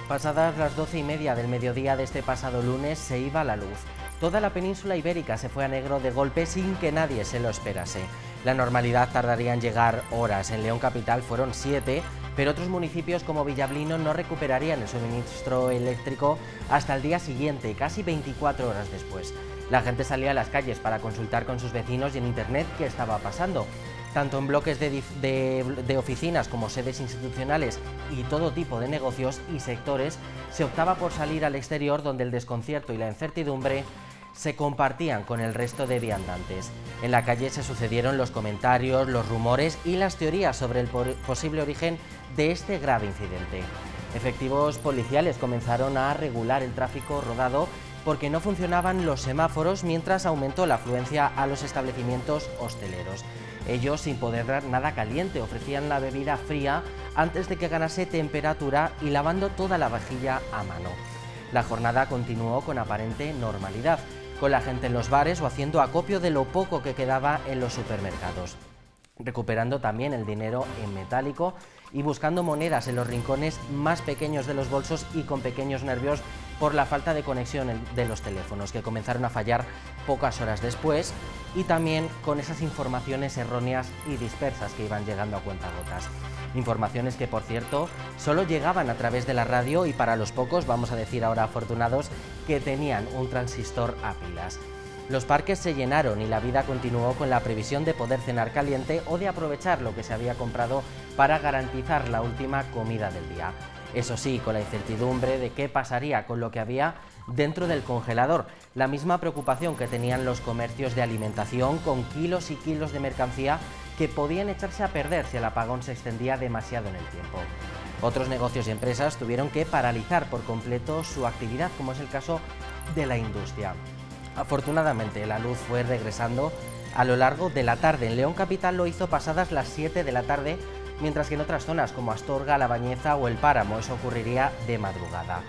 Pasadas las 12:30 del mediodía de este pasado lunes se iba la luz. Toda la península ibérica se fue a negro de golpe sin que nadie se lo esperase. La normalidad tardaría en llegar horas. En León capital fueron 7, pero otros municipios como Villablino no recuperarían el suministro eléctrico hasta el día siguiente, casi 24 horas después. La gente salía a las calles para consultar con sus vecinos y en internet qué estaba pasando. Tanto en bloques de oficinas como sedes institucionales y todo tipo de negocios y sectores, se optaba por salir al exterior, donde el desconcierto y la incertidumbre se compartían con el resto de viandantes. En la calle se sucedieron los comentarios, los rumores y las teorías sobre el posible origen de este grave incidente. Efectivos policiales comenzaron a regular el tráfico rodado porque no funcionaban los semáforos, mientras aumentó la afluencia a los establecimientos hosteleros. Ellos, sin poder dar nada caliente, ofrecían la bebida fría antes de que ganase temperatura y lavando toda la vajilla a mano. La jornada continuó con aparente normalidad, con la gente en los bares o haciendo acopio de lo poco que quedaba en los supermercados, recuperando también el dinero en metálico y buscando monedas en los rincones más pequeños de los bolsos y con pequeños nervios por la falta de conexión de los teléfonos, que comenzaron a fallar pocas horas después, y también con esas informaciones erróneas y dispersas que iban llegando a cuentagotas. Informaciones que, por cierto, solo llegaban a través de la radio y para los pocos, vamos a decir ahora afortunados, que tenían un transistor a pilas. Los parques se llenaron y la vida continuó con la previsión de poder cenar caliente o de aprovechar lo que se había comprado para garantizar la última comida del día. Eso sí, con la incertidumbre de qué pasaría con lo que había dentro del congelador, la misma preocupación que tenían los comercios de alimentación, con kilos y kilos de mercancía que podían echarse a perder si el apagón se extendía demasiado en el tiempo. Otros negocios y empresas tuvieron que paralizar por completo su actividad, como es el caso de la industria. Afortunadamente, la luz fue regresando a lo largo de la tarde. En León capital lo hizo pasadas las 7 de la tarde, mientras que en otras zonas como Astorga, La Bañeza o El Páramo eso ocurriría de madrugada.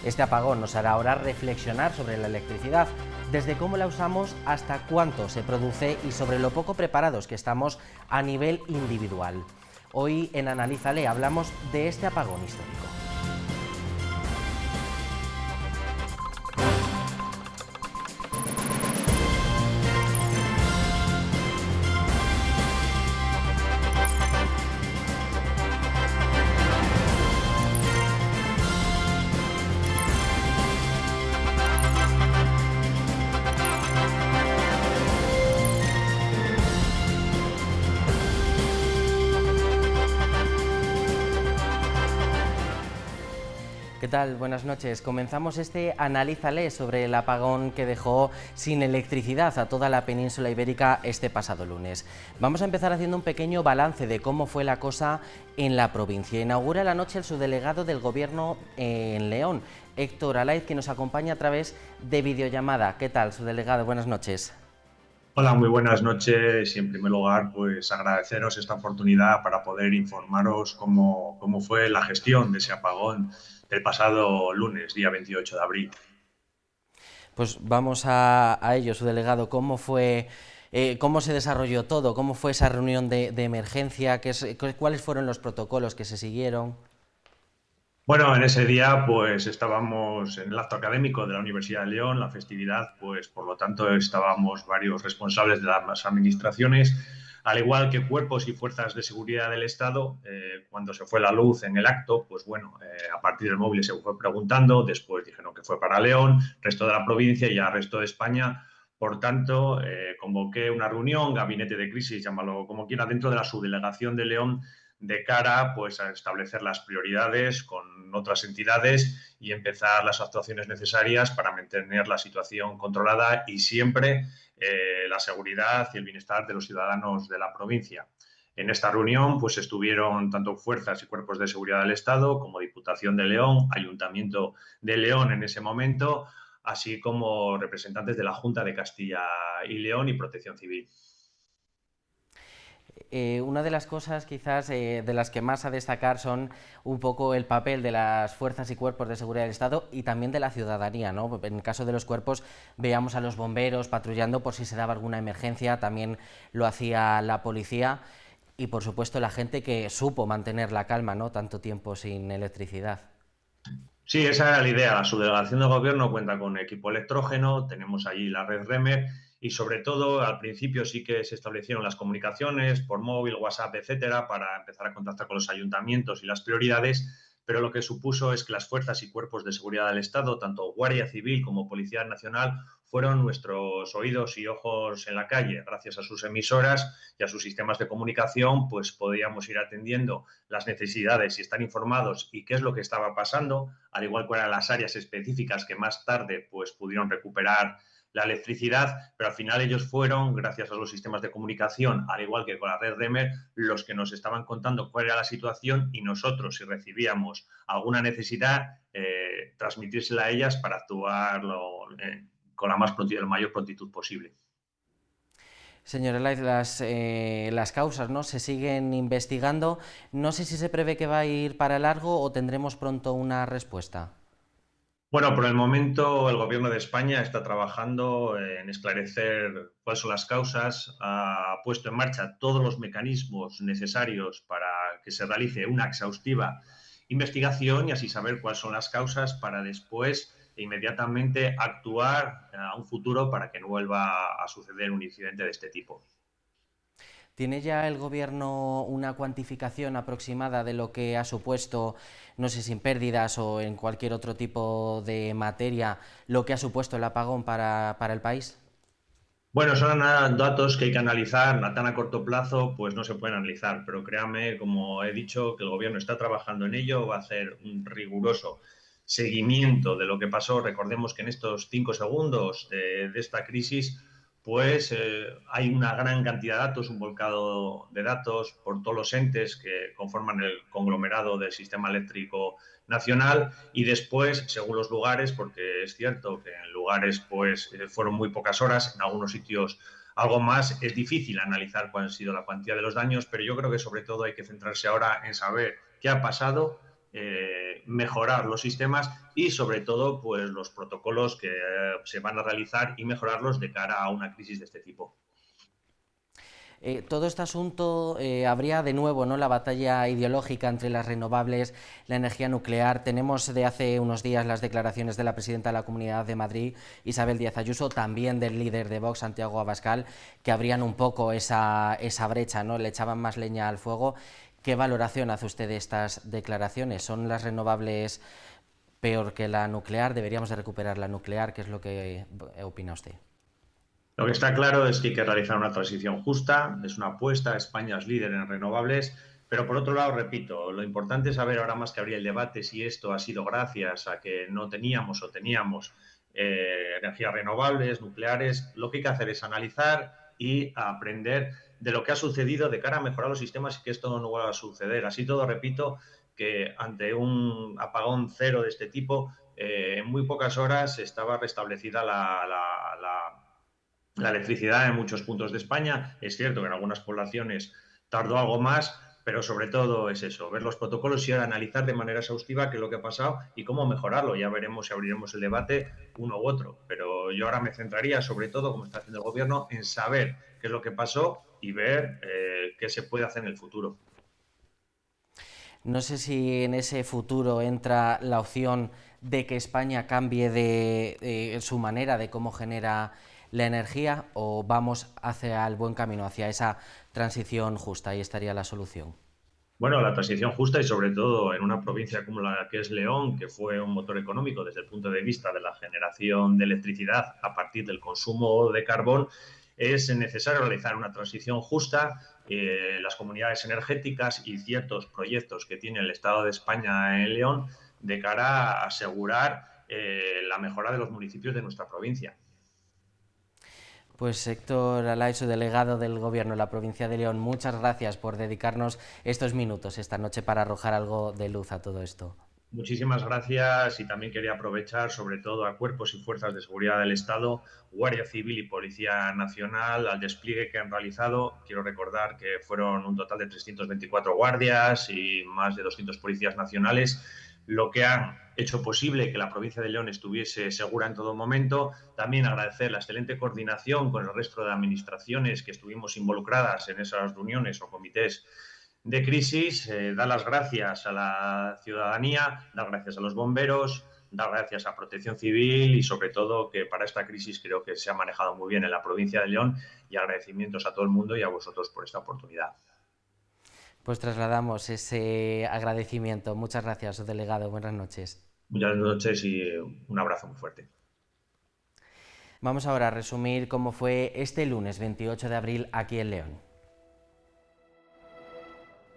Este apagón nos hará ahora reflexionar sobre la electricidad, desde cómo la usamos hasta cuánto se produce y sobre lo poco preparados que estamos a nivel individual. Hoy en Analízale hablamos de este apagón histórico. ¿Qué tal? Buenas noches. Comenzamos este Analízale sobre el apagón que dejó sin electricidad a toda la península ibérica este pasado lunes. Vamos a empezar haciendo un pequeño balance de cómo fue la cosa en la provincia. Inaugura la noche el subdelegado del Gobierno en León, Héctor Alaiz, que nos acompaña a través de videollamada. ¿Qué tal, subdelegado? Buenas noches. Hola, muy buenas noches y en primer lugar pues agradeceros esta oportunidad para poder informaros cómo fue la gestión de ese apagón del pasado lunes, día 28 de abril. Pues vamos a ello, subdelegado. ¿Cómo fue, cómo se desarrolló todo? ¿Cómo fue esa reunión de emergencia? ¿Cuáles fueron los protocolos que se siguieron? Bueno, en ese día pues estábamos en el acto académico de la Universidad de León, la festividad, pues por lo tanto estábamos varios responsables de las administraciones, al igual que cuerpos y fuerzas de seguridad del Estado. Cuando se fue la luz en el acto, pues bueno, a partir del móvil se fue preguntando, después dijeron que fue para León, resto de la provincia y ya resto de España. Por tanto, convoqué una reunión, gabinete de crisis, llámalo como quiera, dentro de la subdelegación de León, de cara pues, a establecer las prioridades con otras entidades y empezar las actuaciones necesarias para mantener la situación controlada y siempre la seguridad y el bienestar de los ciudadanos de la provincia. En esta reunión pues, estuvieron tanto fuerzas y cuerpos de seguridad del Estado como Diputación de León, Ayuntamiento de León en ese momento, así como representantes de la Junta de Castilla y León y Protección Civil. Una de las cosas quizás de las que más a destacar son un poco el papel de las fuerzas y cuerpos de seguridad del Estado y también de la ciudadanía, ¿no? En el caso de los cuerpos veíamos a los bomberos patrullando por si se daba alguna emergencia, también lo hacía la policía y por supuesto la gente que supo mantener la calma, ¿no? Tanto tiempo sin electricidad. Sí, esa era la idea. La subdelegación de gobierno cuenta con equipo electrógeno, tenemos allí la red REMER y sobre todo al principio sí que se establecieron las comunicaciones por móvil, WhatsApp, etcétera, para empezar a contactar con los ayuntamientos y las prioridades, pero lo que supuso es que las fuerzas y cuerpos de seguridad del Estado, tanto Guardia Civil como Policía Nacional, fueron nuestros oídos y ojos en la calle. Gracias a sus emisoras y a sus sistemas de comunicación, pues podíamos ir atendiendo las necesidades y estar informados y qué es lo que estaba pasando, al igual que eran las áreas específicas que más tarde pues pudieron recuperar la electricidad, pero al final ellos fueron, gracias a los sistemas de comunicación, al igual que con la red REMER, los que nos estaban contando cuál era la situación y nosotros, si recibíamos alguna necesidad, transmitírsela a ellas para actuar con la mayor prontitud posible. Señor Elaiz, las causas, ¿no?, se siguen investigando. No sé si se prevé que va a ir para largo o tendremos pronto una respuesta. Bueno, por el momento el Gobierno de España está trabajando en esclarecer cuáles son las causas, ha puesto en marcha todos los mecanismos necesarios para que se realice una exhaustiva investigación y así saber cuáles son las causas para después e inmediatamente actuar a un futuro para que no vuelva a suceder un incidente de este tipo. ¿Tiene ya el Gobierno una cuantificación aproximada de lo que ha supuesto, no sé si en pérdidas o en cualquier otro tipo de materia, lo que ha supuesto el apagón para el país? Bueno, son datos que hay que analizar a tan a corto plazo, pues no se pueden analizar, pero créame, como he dicho, que el gobierno está trabajando en ello, va a hacer un riguroso seguimiento de lo que pasó. Recordemos que en estos 5 segundos de esta crisis, pues hay una gran cantidad de datos, un volcado de datos por todos los entes que conforman el conglomerado del sistema eléctrico nacional y después, según los lugares, porque es cierto que en lugares pues fueron muy pocas horas, en algunos sitios algo más, es difícil analizar cuál ha sido la cuantía de los daños, pero yo creo que sobre todo hay que centrarse ahora en saber qué ha pasado, mejorar los sistemas y sobre todo pues los protocolos que se van a realizar y mejorarlos de cara a una crisis de este tipo. Todo este asunto habría de nuevo, ¿no?, la batalla ideológica entre las renovables, la energía nuclear. Tenemos de hace unos días las declaraciones de la presidenta de la Comunidad de Madrid, Isabel Díaz Ayuso, también del líder de Vox, Santiago Abascal, que abrían un poco esa brecha, ¿no?, le echaban más leña al fuego. ¿Qué valoración hace usted de estas declaraciones? ¿Son las renovables peor que la nuclear? ¿Deberíamos de recuperar la nuclear? ¿Qué es lo que opina usted? Lo que está claro es que hay que realizar una transición justa, es una apuesta, España es líder en renovables, pero por otro lado, repito, lo importante es saber ahora más que abrir el debate si esto ha sido gracias a que no teníamos o teníamos energías renovables, nucleares. Lo que hay que hacer es analizar y aprender de lo que ha sucedido de cara a mejorar los sistemas y que esto no vuelva a suceder. Así todo, repito, que ante un apagón cero de este tipo, en muy pocas horas estaba restablecida la electricidad en muchos puntos de España. Es cierto que en algunas poblaciones tardó algo más, pero sobre todo es eso, ver los protocolos y ahora analizar de manera exhaustiva qué es lo que ha pasado y cómo mejorarlo. Ya veremos si abriremos el debate uno u otro, pero yo ahora me centraría sobre todo, como está haciendo el gobierno, en saber qué es lo que pasó y ver qué se puede hacer en el futuro. No sé si en ese futuro entra la opción de que España cambie de su manera de cómo genera la energía o vamos hacia el buen camino, hacia esa transición justa. Ahí estaría la solución. Bueno, la transición justa y sobre todo en una provincia como la que es León, que fue un motor económico desde el punto de vista de la generación de electricidad a partir del consumo de carbón, es necesario realizar una transición justa. Las comunidades energéticas y ciertos proyectos que tiene el Estado de España en León de cara a asegurar la mejora de los municipios de nuestra provincia. Pues Héctor Alay, delegado del Gobierno de la provincia de León, muchas gracias por dedicarnos estos minutos esta noche para arrojar algo de luz a todo esto. Muchísimas gracias y también quería aprovechar sobre todo a cuerpos y fuerzas de seguridad del Estado, Guardia Civil y Policía Nacional, al despliegue que han realizado. Quiero recordar que fueron un total de 324 guardias y más de 200 policías nacionales, lo que han hecho posible que la provincia de León estuviese segura en todo momento. También agradecer la excelente coordinación con el resto de administraciones que estuvimos involucradas en esas reuniones o comités de crisis, dar las gracias a la ciudadanía, dar gracias a los bomberos, dar gracias a Protección Civil y, sobre todo, que para esta crisis creo que se ha manejado muy bien en la provincia de León, y agradecimientos a todo el mundo y a vosotros por esta oportunidad. Pues trasladamos ese agradecimiento. Muchas gracias, subdelegado. Buenas noches. Muchas noches y un abrazo muy fuerte. Vamos ahora a resumir cómo fue este lunes 28 de abril aquí en León.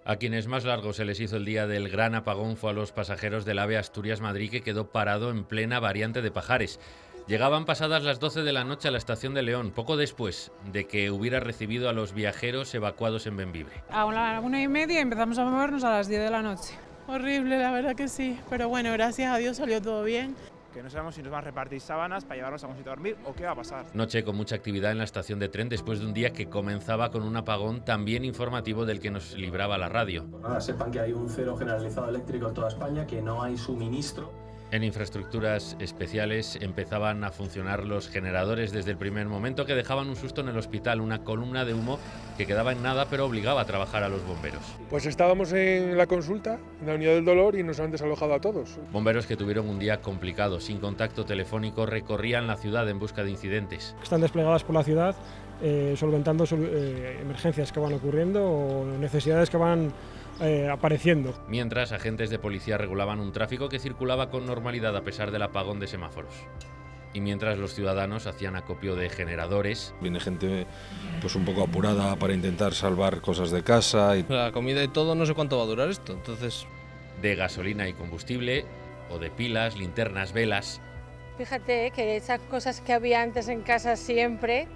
A quienes más largo se les hizo el día del gran apagón fue a los pasajeros del AVE Asturias-Madrid, que quedó parado en plena variante de Pajares. Llegaban pasadas las 12 de la noche a la estación de León, poco después de que hubiera recibido a los viajeros evacuados en Bembibre. A la 1:30 empezamos a movernos a las 10 de la noche. Horrible, la verdad que sí, pero bueno, gracias a Dios salió todo bien. Que no sabemos si nos van a repartir sábanas para llevarnos a un sitio a dormir o qué va a pasar. Noche con mucha actividad en la estación de tren después de un día que comenzaba con un apagón también informativo del que nos libraba la radio. Nada, sepan que hay un cero generalizado eléctrico en toda España, que no hay suministro. En infraestructuras especiales empezaban a funcionar los generadores desde el primer momento, que dejaban un susto en el hospital, una columna de humo que quedaba en nada pero obligaba a trabajar a los bomberos. Pues estábamos en la consulta, en la unidad del dolor, y nos han desalojado a todos. Bomberos que tuvieron un día complicado, sin contacto telefónico, recorrían la ciudad en busca de incidentes. Están desplegadas por la ciudad solventando emergencias que van ocurriendo o necesidades que van apareciendo. Mientras, agentes de policía regulaban un tráfico que circulaba con normalidad a pesar del apagón de semáforos. Y mientras los ciudadanos hacían acopio de generadores. Viene gente pues un poco apurada para intentar salvar cosas de casa. La comida y todo, no sé cuánto va a durar esto, entonces... De gasolina y combustible, o de pilas, linternas, velas. Fíjate que esas cosas que había antes en casa siempre...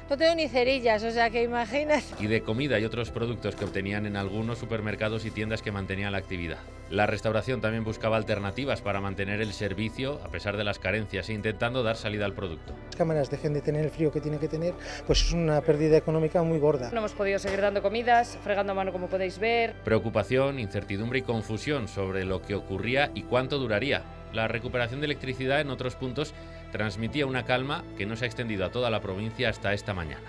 No tengo ni cerillas, o sea que imaginas. Y de comida y otros productos que obtenían en algunos supermercados y tiendas que mantenían la actividad. La restauración también buscaba alternativas para mantener el servicio a pesar de las carencias e intentando dar salida al producto. Las cámaras dejen de tener el frío que tienen que tener, pues es una pérdida económica muy gorda. No hemos podido seguir dando comidas, fregando a mano como podéis ver. Preocupación, incertidumbre y confusión sobre lo que ocurría y cuánto duraría. La recuperación de electricidad en otros puntos transmitía una calma que no se ha extendido a toda la provincia hasta esta mañana.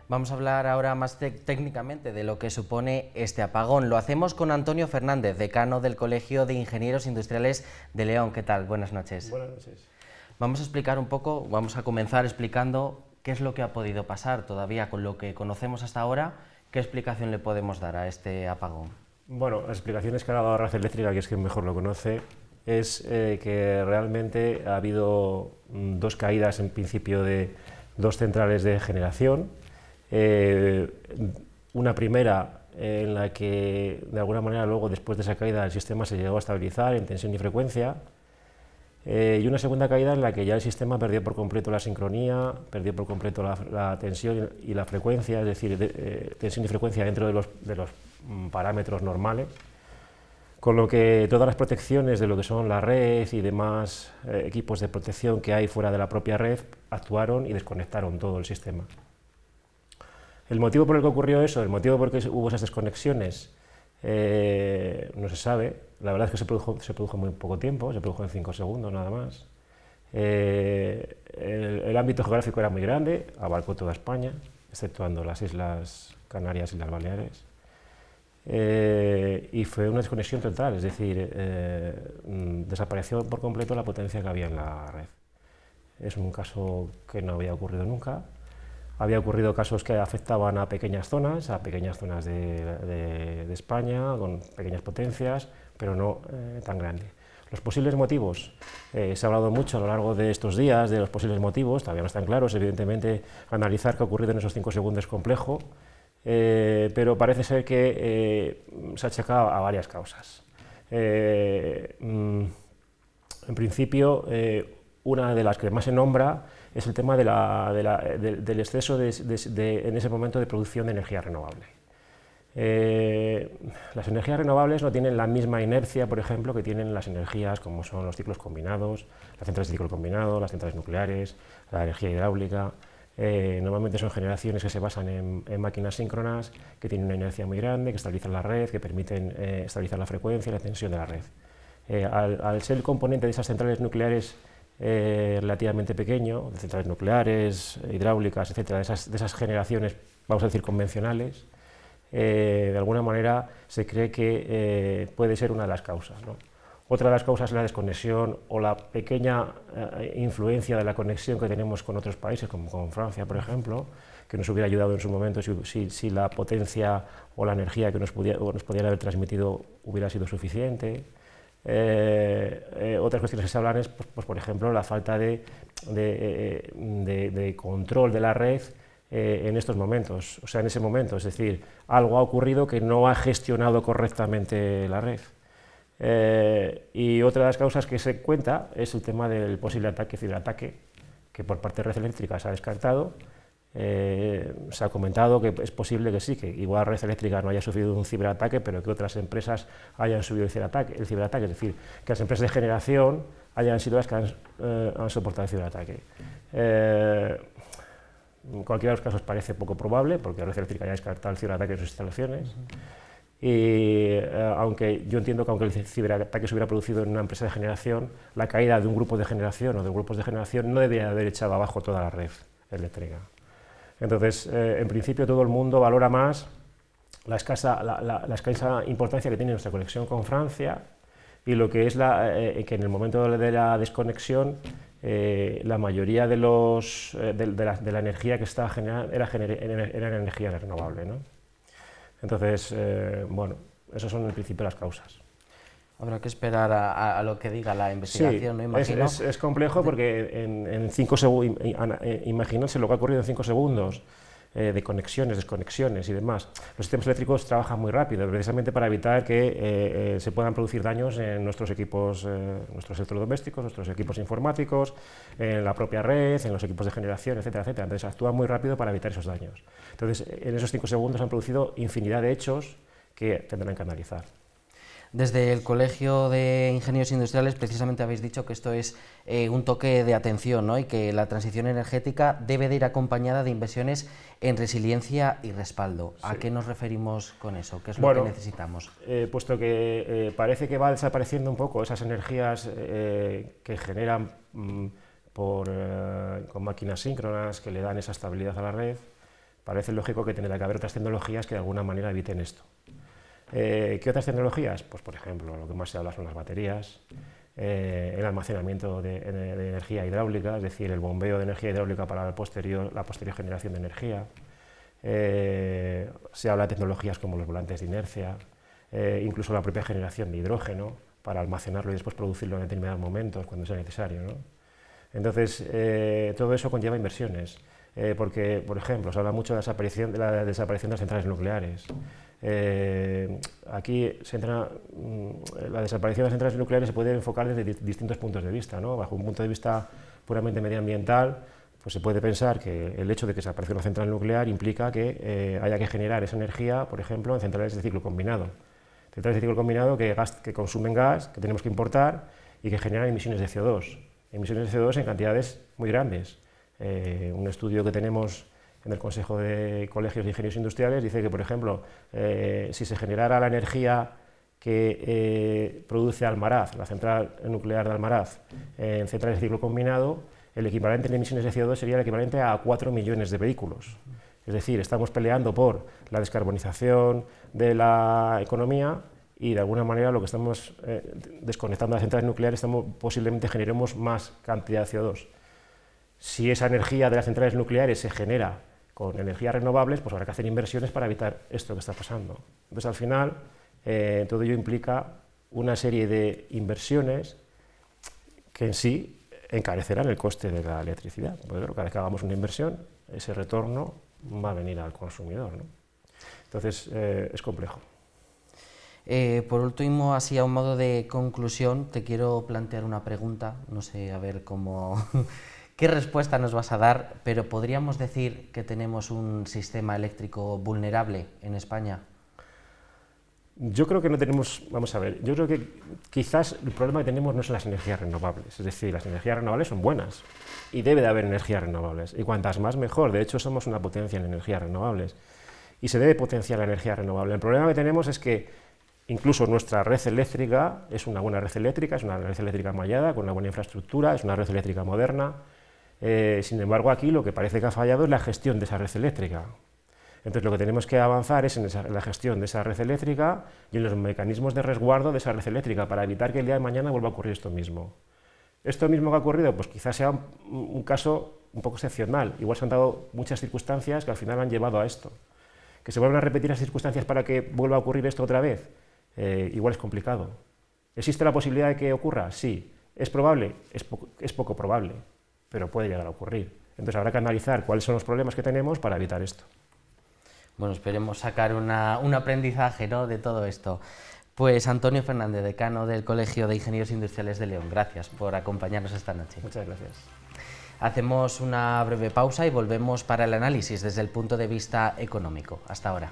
Vamos a hablar ahora más técnicamente de lo que supone este apagón. Lo hacemos con Antonio Fernández, decano del Colegio de Ingenieros Industriales de León. ¿Qué tal? Buenas noches. Buenas noches. Vamos a explicar un poco, vamos a comenzar explicando qué es lo que ha podido pasar todavía con lo que conocemos hasta ahora. ¿Qué explicación le podemos dar a este apagón? Bueno, las explicaciones que ha dado la red eléctrica, que es quien mejor lo conoce, es que realmente ha habido dos caídas en principio de dos centrales de generación. Una primera en la que de alguna manera luego después de esa caída el sistema se llegó a estabilizar en tensión y frecuencia, y una segunda caída en la que ya el sistema perdió por completo la sincronía, perdió por completo la tensión y la frecuencia, es decir, tensión y frecuencia dentro de los parámetros normales, con lo que todas las protecciones de lo que son la red y demás equipos de protección que hay fuera de la propia red actuaron y desconectaron todo el sistema. El motivo por el que ocurrió eso, el motivo por el que hubo esas desconexiones, no se sabe. La verdad es que se produjo muy poco tiempo, se produjo en 5 segundos nada más. El ámbito geográfico era muy grande, abarcó toda España, exceptuando las Islas Canarias y las Baleares. Y fue una desconexión total, es decir, desapareció por completo la potencia que había en la red. Es un caso que no había ocurrido nunca. Había ocurrido casos que afectaban a pequeñas zonas de España, con pequeñas potencias, pero no tan grande. Los posibles motivos, se ha hablado mucho a lo largo de estos días de los posibles motivos, todavía no están claros, evidentemente analizar qué ha ocurrido en esos 5 segundos es complejo, pero parece ser que se achaca a varias causas. En principio, una de las que más se nombra es el tema del exceso en ese momento de producción de energía renovable. Las energías renovables no tienen la misma inercia, por ejemplo, que tienen las energías como son los ciclos combinados, las centrales de ciclo combinado, las centrales nucleares, la energía hidráulica. Normalmente son generaciones que se basan en máquinas síncronas, que tienen una inercia muy grande, que estabilizan la red, que permiten estabilizar la frecuencia y la tensión de la red. Al ser el componente de esas centrales nucleares relativamente pequeño, de centrales nucleares, hidráulicas, etcétera, de esas generaciones vamos a decir, convencionales, de alguna manera se cree que puede ser una de las causas, ¿no? Otra de las causas es la desconexión o la pequeña influencia de la conexión que tenemos con otros países, como con Francia, por ejemplo, que nos hubiera ayudado en su momento si la potencia o la energía que nos podían haber transmitido hubiera sido suficiente. Otras cuestiones que se hablan es, pues, por ejemplo, la falta de control de la red en estos momentos, o sea, en ese momento, es decir, algo ha ocurrido que no ha gestionado correctamente la red. Y otra de las causas que se cuenta es el tema del posible ciberataque, que por parte de Red Eléctrica se ha descartado. Se ha comentado que es posible que sí, que igual Red Eléctrica no haya sufrido un ciberataque, pero que otras empresas hayan sufrido el ciberataque, es decir, que las empresas de generación hayan sido las que han soportado el ciberataque. En cualquiera de los casos parece poco probable, porque Red Eléctrica ya ha descartado el ciberataque en sus instalaciones. Y aunque yo entiendo que aunque el ciberataque se hubiera producido en una empresa de generación, la caída de un grupo de generación o de grupos de generación no debería haber echado abajo toda la red eléctrica. Entonces, en principio, todo el mundo valora más la escasa importancia que tiene nuestra conexión con Francia y lo que es que en el momento de la desconexión la mayoría de la energía que estaba generada era energía renovable, ¿no? Entonces, bueno, esas son en principio las causas. Habrá que esperar a lo que diga la investigación, sí, ¿no? Imagino. Es complejo porque en 5 segundos, imagínense lo que ha ocurrido en 5 segundos, de conexiones, desconexiones y demás. Los sistemas eléctricos trabajan muy rápido, precisamente para evitar que se puedan producir daños en nuestros equipos, nuestros electrodomésticos, nuestros equipos informáticos, en la propia red, en los equipos de generación, etcétera, etcétera. Entonces actúan muy rápido para evitar esos daños. Entonces, en esos 5 segundos han producido infinidad de hechos que tendrán que analizar. Desde el Colegio de Ingenieros Industriales precisamente habéis dicho que esto es un toque de atención, ¿no? Y que la transición energética debe de ir acompañada de inversiones en resiliencia y respaldo. ¿A qué nos referimos con eso? ¿Qué es lo que necesitamos? Puesto que parece que va desapareciendo un poco esas energías que generan con máquinas síncronas que le dan esa estabilidad a la red, parece lógico que tendrá que haber otras tecnologías que de alguna manera eviten esto. ¿Qué otras tecnologías? Pues, por ejemplo, lo que más se habla son las baterías, el almacenamiento de energía hidráulica, es decir, el bombeo de energía hidráulica para la posterior generación de energía. Se habla de tecnologías como los volantes de inercia, incluso la propia generación de hidrógeno para almacenarlo y después producirlo en determinados momentos cuando sea necesario, ¿no? Entonces, todo eso conlleva inversiones. Porque, por ejemplo, se habla mucho de la desaparición de las centrales nucleares. Aquí la desaparición de las centrales nucleares se puede enfocar desde distintos puntos de vista, ¿no? Bajo un punto de vista puramente medioambiental, pues se puede pensar que el hecho de que desaparezca una central nuclear implica que haya que generar esa energía, por ejemplo, en centrales de ciclo combinado. Centrales de ciclo combinado que consumen gas, que tenemos que importar y que generan emisiones de CO2. Emisiones de CO2 en cantidades muy grandes. Un estudio que tenemos en el Consejo de Colegios de Ingenieros Industriales dice que, por ejemplo, si se generara la energía que produce Almaraz, la central nuclear de Almaraz, en centrales de ciclo combinado, el equivalente en emisiones de CO2 sería el equivalente a 4 millones de vehículos. Es decir, estamos peleando por la descarbonización de la economía y, de alguna manera, lo que estamos desconectando las centrales nucleares, posiblemente generemos más cantidad de CO2. Si esa energía de las centrales nucleares se genera con energías renovables, pues habrá que hacer inversiones para evitar esto que está pasando. Entonces, al final, todo ello implica una serie de inversiones que en sí encarecerán el coste de la electricidad. Porque claro, cada vez que hagamos una inversión, ese retorno va a venir al consumidor, ¿no? Entonces, es complejo. Por último, así a un modo de conclusión, te quiero plantear una pregunta, no sé, a ver cómo... ¿Qué respuesta nos vas a dar? Pero ¿podríamos decir que tenemos un sistema eléctrico vulnerable en España? Yo creo que no tenemos, vamos a ver, yo creo que quizás el problema que tenemos no son las energías renovables, es decir, las energías renovables son buenas y debe de haber energías renovables, y cuantas más mejor. De hecho, somos una potencia en energías renovables y se debe potenciar la energía renovable. El problema que tenemos es que incluso nuestra red eléctrica es una buena red eléctrica, es una red eléctrica mallada, con una buena infraestructura, es una red eléctrica moderna. Sin embargo, aquí lo que parece que ha fallado es la gestión de esa red eléctrica. Entonces lo que tenemos que avanzar es en la gestión de esa red eléctrica y en los mecanismos de resguardo de esa red eléctrica para evitar que el día de mañana vuelva a ocurrir esto mismo. Esto mismo que ha ocurrido, pues quizás sea un caso un poco excepcional. Igual se han dado muchas circunstancias que al final han llevado a esto. ¿Que se vuelvan a repetir las circunstancias para que vuelva a ocurrir esto otra vez? Igual es complicado. ¿Existe la posibilidad de que ocurra? Sí. ¿Es probable? Es poco probable, pero puede llegar a ocurrir. Entonces habrá que analizar cuáles son los problemas que tenemos para evitar esto. Bueno, esperemos sacar un aprendizaje, ¿no?, de todo esto. Pues Antonio Fernández, decano del Colegio de Ingenieros Industriales de León, gracias por acompañarnos esta noche. Muchas gracias. Hacemos una breve pausa y volvemos para el análisis desde el punto de vista económico. Hasta ahora.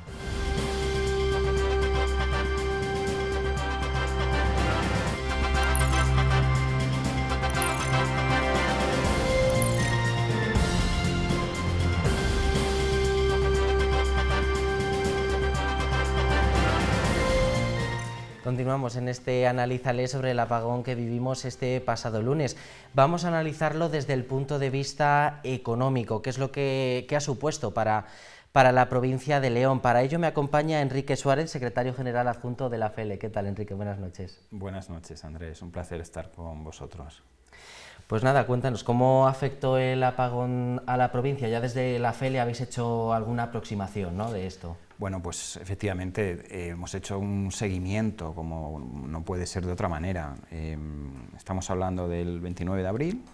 Continuamos en este Analízale sobre el apagón que vivimos este pasado lunes. Vamos a analizarlo desde el punto de vista económico, qué es lo que ha supuesto para la provincia de León. Para ello me acompaña Enrique Suárez, secretario general adjunto de la FELE. ¿Qué tal, Enrique? Buenas noches. Buenas noches, Andrés. Un placer estar con vosotros. Pues nada, cuéntanos, ¿cómo afectó el apagón a la provincia? Ya desde la FELE habéis hecho alguna aproximación, ¿no?, de esto. Bueno, pues efectivamente hemos hecho un seguimiento, como no puede ser de otra manera. Estamos hablando del 29 de abril,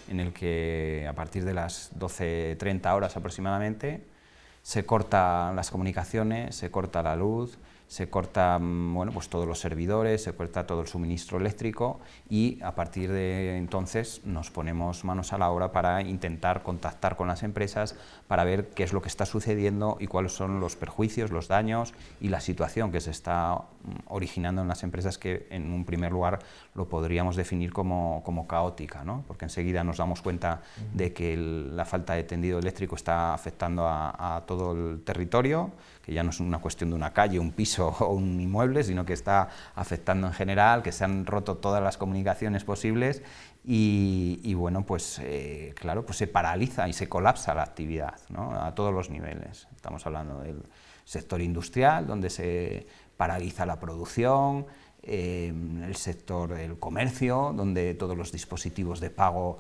en el que a partir de las 12:30 horas aproximadamente se cortan las comunicaciones, se corta la luz, se cortan, bueno, pues todos los servidores, se corta todo el suministro eléctrico y a partir de entonces nos ponemos manos a la obra para intentar contactar con las empresas para ver qué es lo que está sucediendo y cuáles son los perjuicios, los daños y la situación que se está originando en las empresas, que en un primer lugar lo podríamos definir como caótica, ¿no? Porque enseguida nos damos cuenta de que la falta de tendido eléctrico está afectando a todo el territorio, que ya no es una cuestión de una calle, un piso o un inmueble, sino que está afectando en general, que se han roto todas las comunicaciones posibles y bueno, pues claro, pues se paraliza y se colapsa la actividad, ¿no?, a todos los niveles. Estamos hablando del sector industrial, donde se paraliza la producción, el sector del comercio, donde todos los dispositivos de pago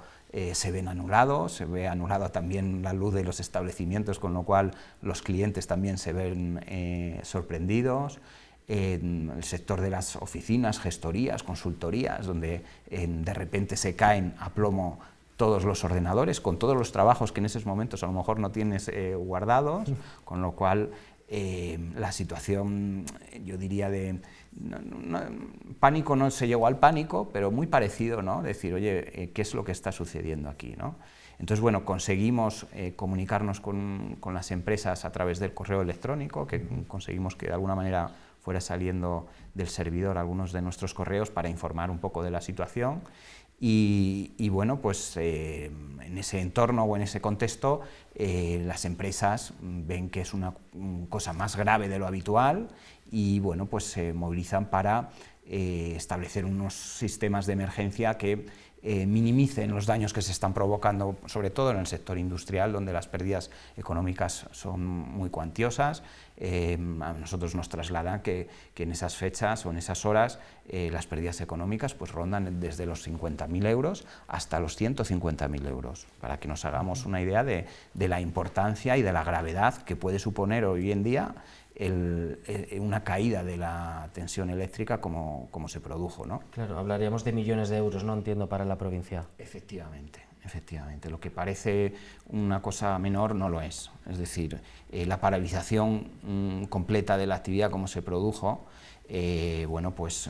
se ven anulados, se ve anulada también la luz de los establecimientos, con lo cual los clientes también se ven sorprendidos. En el sector de las oficinas, gestorías, consultorías, donde de repente se caen a plomo todos los ordenadores, con todos los trabajos que en esos momentos a lo mejor no tienes guardados, con lo cual la situación, yo diría, de pánico no se llegó al pánico, pero muy parecido, ¿no? Decir, oye, ¿qué es lo que está sucediendo aquí, ¿no? Entonces, bueno, conseguimos comunicarnos con las empresas a través del correo electrónico, que conseguimos que de alguna manera fuera saliendo del servidor algunos de nuestros correos para informar un poco de la situación. Y bueno, pues en ese entorno o en ese contexto las empresas ven que es una cosa más grave de lo habitual y bueno, pues se movilizan para establecer unos sistemas de emergencia que minimicen los daños que se están provocando, sobre todo en el sector industrial, donde las pérdidas económicas son muy cuantiosas. A nosotros nos trasladan que en esas fechas o en esas horas las pérdidas económicas pues rondan desde los 50.000 euros hasta los 150.000 euros, para que nos hagamos una idea de la importancia y de la gravedad que puede suponer hoy en día una caída de la tensión eléctrica como se produjo, ¿no? Claro, hablaríamos de millones de euros, ¿no?, entiendo, para la provincia. Efectivamente. Lo que parece una cosa menor no lo es. Es decir, la paralización completa de la actividad como se produjo, bueno, pues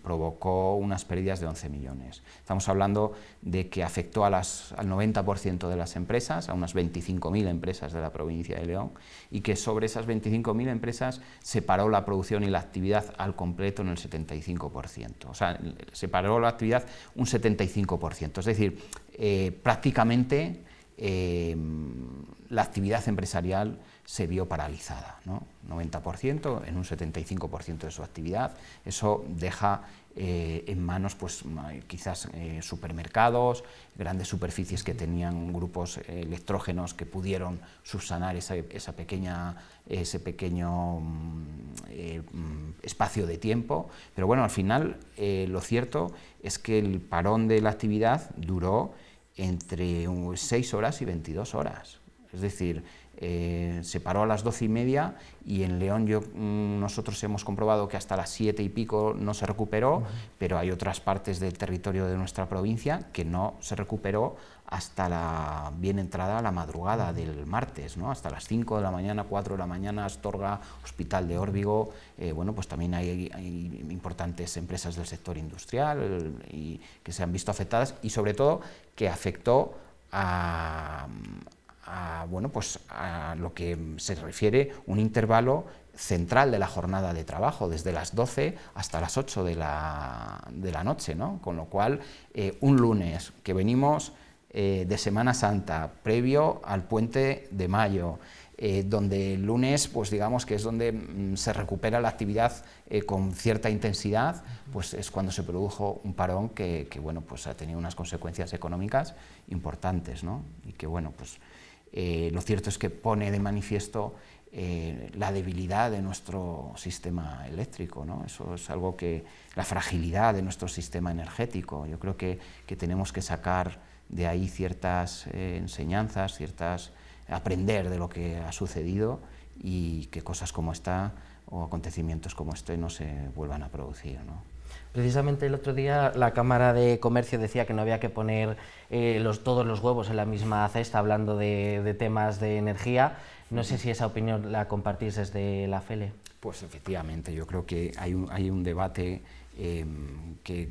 provocó unas pérdidas de 11 millones. Estamos hablando de que afectó al 90% de las empresas, a unas 25.000 empresas de la provincia de León, y que sobre esas 25.000 empresas se paró la producción y la actividad al completo en el 75%. O sea, se paró la actividad un 75%. Es decir, prácticamente la actividad empresarial se vio paralizada, ¿no? 90% en un 75% de su actividad. Eso deja en manos, pues quizás supermercados, grandes superficies que tenían grupos electrógenos que pudieron subsanar ese pequeño espacio de tiempo. Pero bueno, al final lo cierto es que el parón de la actividad duró entre 6 horas y 22 horas. Es decir, se paró a las 12:30 y en León nosotros hemos comprobado que hasta las 7 y pico no se recuperó, pero hay otras partes del territorio de nuestra provincia que no se recuperó hasta la bien entrada la madrugada del martes, ¿no? Hasta las 5 de la mañana, 4 de la mañana, Astorga, Hospital de Órbigo, bueno, pues también hay importantes empresas del sector industrial y que se han visto afectadas y sobre todo que afectó a lo que se refiere un intervalo central de la jornada de trabajo, desde las 12 hasta las 8 de la noche, ¿no? Con lo cual, un lunes que venimos de Semana Santa, previo al puente de mayo, donde el lunes, pues digamos que es donde se recupera la actividad con cierta intensidad, pues es cuando se produjo un parón que bueno, pues ha tenido unas consecuencias económicas importantes, ¿no? Y que bueno, pues lo cierto es que pone de manifiesto la debilidad de nuestro sistema eléctrico, ¿no? Eso es algo que, la fragilidad de nuestro sistema energético. Yo creo que tenemos que sacar de ahí ciertas enseñanzas, aprender de lo que ha sucedido y que cosas como esta o acontecimientos como este no se vuelvan a producir, ¿no? Precisamente el otro día la Cámara de Comercio decía que no había que poner todos los huevos en la misma cesta hablando de temas de energía. No sé si esa opinión la compartís desde la FELE. Pues efectivamente, yo creo que hay un debate que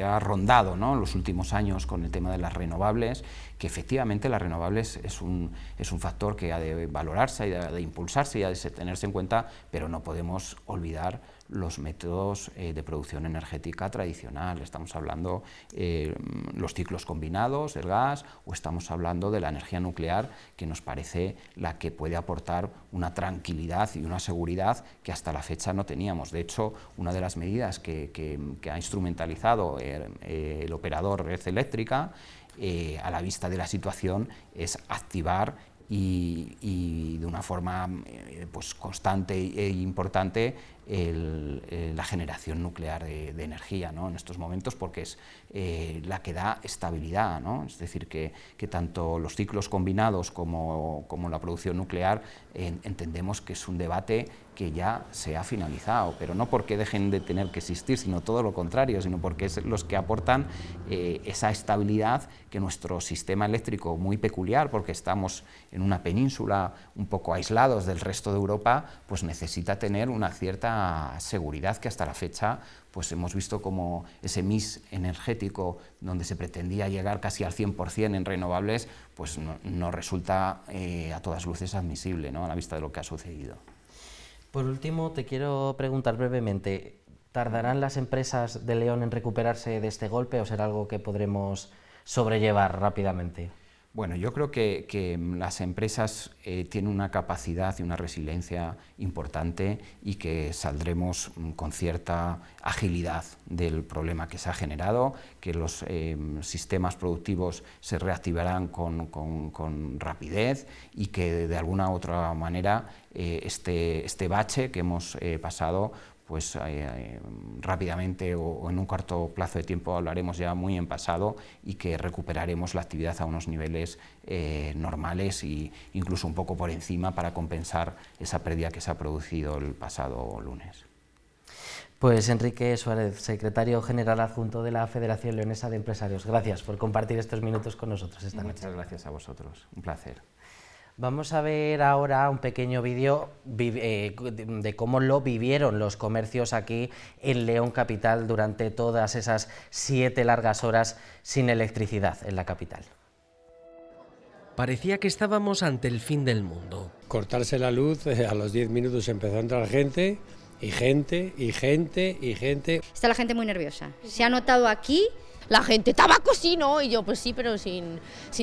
ha rondado, ¿no?, en los últimos años con el tema de las renovables, que efectivamente las renovables es un factor que ha de valorarse, y de impulsarse y ha de tenerse en cuenta, pero no podemos olvidar los métodos de producción energética tradicional. Estamos hablando los ciclos combinados, el gas, o estamos hablando de la energía nuclear, que nos parece la que puede aportar una tranquilidad y una seguridad que hasta la fecha no teníamos. De hecho, una de las medidas que ha instrumentalizado el operador Red Eléctrica, a la vista de la situación, es activar y de una forma pues constante e importante la generación nuclear de energía, ¿no?, en estos momentos, porque es la que da estabilidad, ¿no? Es decir, que tanto los ciclos combinados como la producción nuclear entendemos que es un debate que ya se ha finalizado, pero no porque dejen de tener que existir, sino todo lo contrario, sino porque es los que aportan esa estabilidad que nuestro sistema eléctrico, muy peculiar, porque estamos en una península un poco aislados del resto de Europa, pues necesita tener una cierta seguridad que hasta la fecha pues hemos visto como ese mix energético donde se pretendía llegar casi al 100% en renovables, pues no resulta a todas luces admisible, ¿no?, a la vista de lo que ha sucedido. Por último, te quiero preguntar brevemente, ¿tardarán las empresas de León en recuperarse de este golpe o será algo que podremos sobrellevar rápidamente? Bueno, yo creo que las empresas tienen una capacidad y una resiliencia importante y que saldremos con cierta agilidad del problema que se ha generado, que los sistemas productivos se reactivarán con rapidez y que de alguna u otra manera este bache que hemos pasado, pues rápidamente o en un corto plazo de tiempo hablaremos ya muy en pasado y que recuperaremos la actividad a unos niveles normales e incluso un poco por encima para compensar esa pérdida que se ha producido el pasado lunes. Pues Enrique Suárez, secretario general adjunto de la Federación Leonesa de Empresarios, gracias por compartir estos minutos con nosotros esta noche. Muchas gracias a vosotros, un placer. Vamos a ver ahora un pequeño vídeo de cómo lo vivieron los comercios aquí en León capital durante todas esas 7 largas horas sin electricidad en la capital. Parecía que estábamos ante el fin del mundo. Cortarse la luz, a los 10 minutos empezó a entrar gente, y gente. Está la gente muy nerviosa. Se ha notado aquí La gente, tabaco sí, ¿no? Y yo, pues sí, pero sin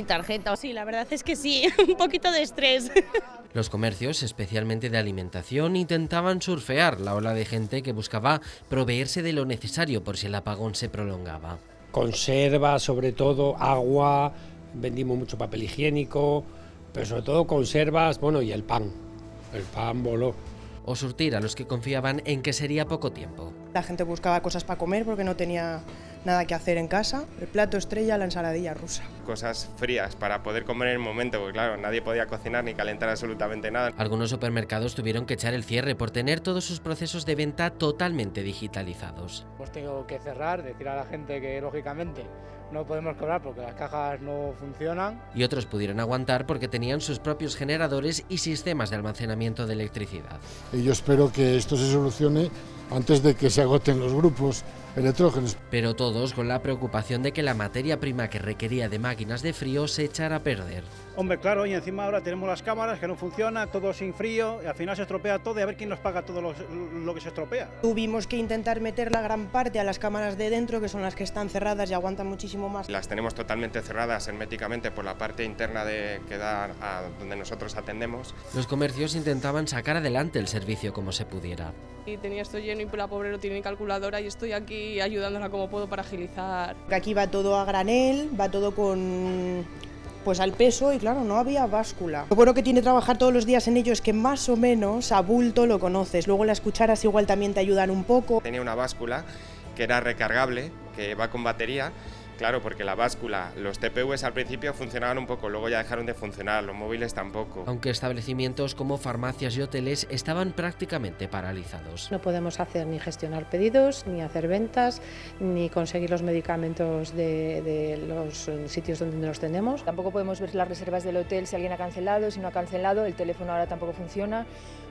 tarjeta. Sí, la verdad es que sí, un poquito de estrés. Los comercios, especialmente de alimentación, intentaban surfear la ola de gente que buscaba proveerse de lo necesario por si el apagón se prolongaba. Conservas, sobre todo, agua, vendimos mucho papel higiénico, pero sobre todo conservas, bueno, y el pan. El pan voló. O surtir a los que confiaban en que sería poco tiempo. La gente buscaba cosas para comer porque no tenía nada que hacer en casa. El plato estrella, la ensaladilla rusa. Cosas frías para poder comer en el momento, porque claro, nadie podía cocinar ni calentar absolutamente nada. Algunos supermercados tuvieron que echar el cierre por tener todos sus procesos de venta totalmente digitalizados. Hemos tenido que cerrar, decir a la gente que lógicamente no podemos cobrar porque las cajas no funcionan. Y otros pudieron aguantar porque tenían sus propios generadores y sistemas de almacenamiento de electricidad. Y yo espero que esto se solucione antes de que se agoten los grupos electrógenos. Pero todos con la preocupación de que la materia prima que requería de máquinas de frío se echara a perder. Hombre, claro, y encima ahora tenemos las cámaras que no funcionan, todo sin frío, y al final se estropea todo y a ver quién nos paga todo lo que se estropea. Tuvimos que intentar meter la gran parte a las cámaras de dentro, que son las que están cerradas y aguantan muchísimo más. Las tenemos totalmente cerradas herméticamente por la parte interna que da a donde nosotros atendemos. Los comercios intentaban sacar adelante el servicio como se pudiera. Y tenía esto lleno y la pobre no tiene calculadora y estoy aquí ayudándola como puedo para agilizar. Aquí va todo a granel, va todo con... pues al peso y claro, no había báscula. Lo bueno que tiene trabajar todos los días en ello es que más o menos a bulto lo conoces. Luego las cucharas igual también te ayudan un poco. Tenía una báscula que era recargable, que va con batería. Claro, porque la báscula, los TPUs al principio funcionaban un poco, luego ya dejaron de funcionar, los móviles tampoco. Aunque establecimientos como farmacias y hoteles estaban prácticamente paralizados. No podemos hacer ni gestionar pedidos, ni hacer ventas, ni conseguir los medicamentos de los sitios donde los tenemos. Tampoco podemos ver las reservas del hotel, si alguien ha cancelado, si no ha cancelado, el teléfono ahora tampoco funciona.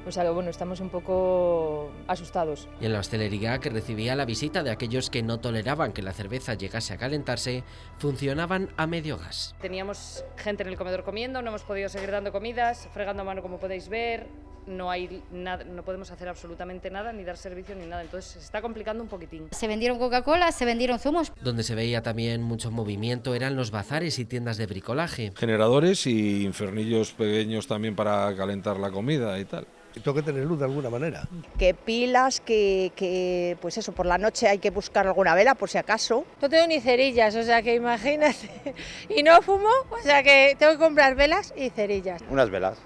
O sea que bueno, estamos un poco asustados. Y en la hostelería, que recibía la visita de aquellos que no toleraban que la cerveza llegase a calentarse, funcionaban a medio gas. Teníamos gente en el comedor comiendo, no hemos podido seguir dando comidas, fregando a mano como podéis ver, no hay nada, no podemos hacer absolutamente nada, ni dar servicio ni nada, entonces se está complicando un poquitín. Se vendieron Coca-Cola, se vendieron zumos. Donde se veía también mucho movimiento eran los bazares y tiendas de bricolaje. Generadores y infernillos pequeños también para calentar la comida y tal. Tengo que tener luz de alguna manera. Que pilas, que pues eso, por la noche hay que buscar alguna vela por si acaso. No tengo ni cerillas, o sea que imagínate. Y no fumo, o sea que tengo que comprar velas y cerillas. Unas velas.